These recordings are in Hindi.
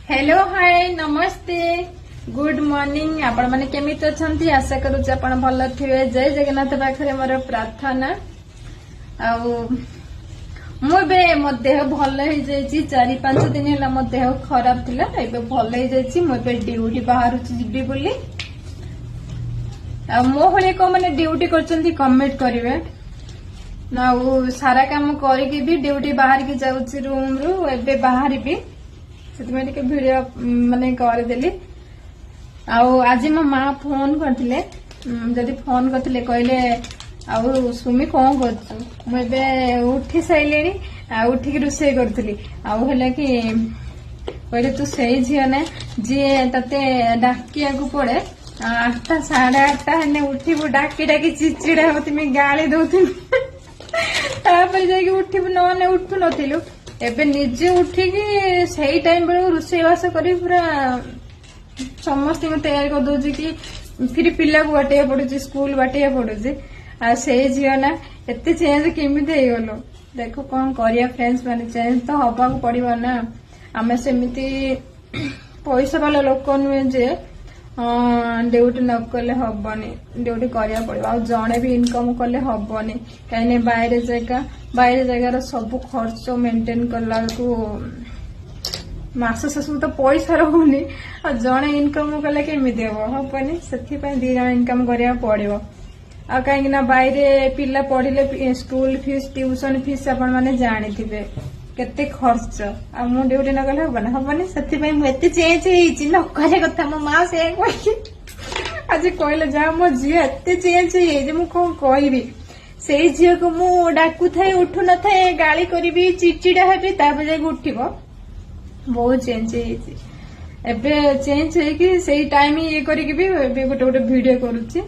हेलो हाय नमस्ते गुड मॉर्निंग आपण माने केमिति अछंती आशा करूची आपण भल थिबे। जय जगन्नाथ पाखरे मोर प्रार्थना। मुझे मो देह भल हो जाइए 4-5 दिन है मो देह खराब थिला एबे भल हो जाइए। मुझे ड्यूटी बाहर जीवी बोली मो भले को माने ड्यूटी करचंती कमेंट करिवे ना सारा काम करके भी ड्यूटी बाहर की जाउची रूम रु एबे बाहर भी सेतमे टिके वीडियो माने करदेली। आज मो माँ फोन करथिले जदि फोन करथिले कहले आउ सुमी कौन कर मुझे उठी सारे उठिक रोसे करी आले कि कहले तू से झील ना जी ते डाकिया पड़े 8टा 8:30 हेने उठू डाकी डाकी चिचिड़ा हो तुम गाली दौन उठू न उठू नथिलु एबे निजे उठिकी सही टाइम बेलू रोषेईवास कर पूरा समस्त तैयारी कर दौर कि फिर पिला को बाटे पड़ुची स्कूल बाटे पड़ुची से झील ना एत चेंज केमिति गलु देख कौन करिया फ्रेंड्स माने चेंज तो हवा को पड़ो ना। आम सेमती पैसा वाला लोक नुहे जे ड्यूटी न कले हबनी ड्यूटी करिया पड़ो आ जड़े भी इनकम कले हबनी कहीं बाहर जगार सब खर्च मेंटेन कला को मास शेष तो पैसा रोनी जड़े इनकम कले केमिति हबनी से 2 जण इनकम करिया पड़ो आ कहीं बाहर पिला पढ़ले स्कूल फीस ट्यूशन फीस आपण माने जानी थिबे केते खर्च आ मु ड्यूटी न गले हबना हबनी से मु एते चेंज हेची न करे कथा मो मां से आज कहले जा मो झियो एते चेंज हे मु कोन कहबी से झियो को मु डाकू थाए उठु न थाए गाली करबी चिचिडा हेबी ताबे जाय उठिबो बहुत चेंज हेची एबे चेंज हे कि सेही टाइम ये करी भी एबे गोटे गोटे वीडियो करूची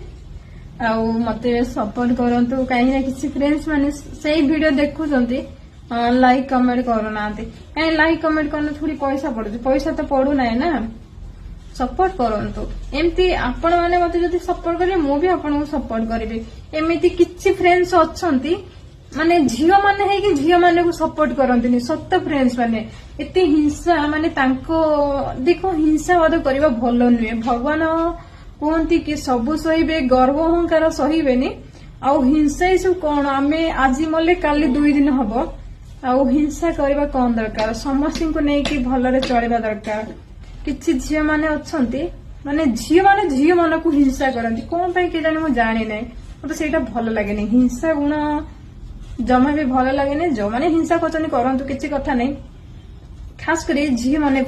मते सपोर्ट करंतु कहीं किसी फ्रेंड्स माने सही वीडियो देखुचंती लाइक कमेंट करूना कहीं लाइक कमेंट करने थोड़ी पैसा पड़ुची पैसा तो पड़ू ना ना सपोर्ट करंतु एमती आपण माने मते जदी सपोर्ट करे मु भी आपन को सपोर्ट करबी। एमिति किछि फ्रेंड्स अछंती माने झियो माने है कि झियो माने को सपोर्ट करंतिनी सत्त फ्रेंड्स माने एते हिंसा माने तांको देखो हिंसावाद करबा भलो नुहे। भगवान कहती कि सबू सहीबे गर्व अहंकार सहीबेनी आउ हिंसा सब कौन आमे आज मले काली 2 दिन हम आउ हिंसा करबा कौन दरकार समस्त को लेकिन भलरे चलवा दरकार। किछि झियो माने अछंती माने झियो मन को हिंसा करंती कौन पे के जाने मु जानि नै मते सेटा भल लागेनी हिंसा गुण जमा भी भल लागेनी जो माने हिंसा करंतु किछि कथा नै खास करी झियो माने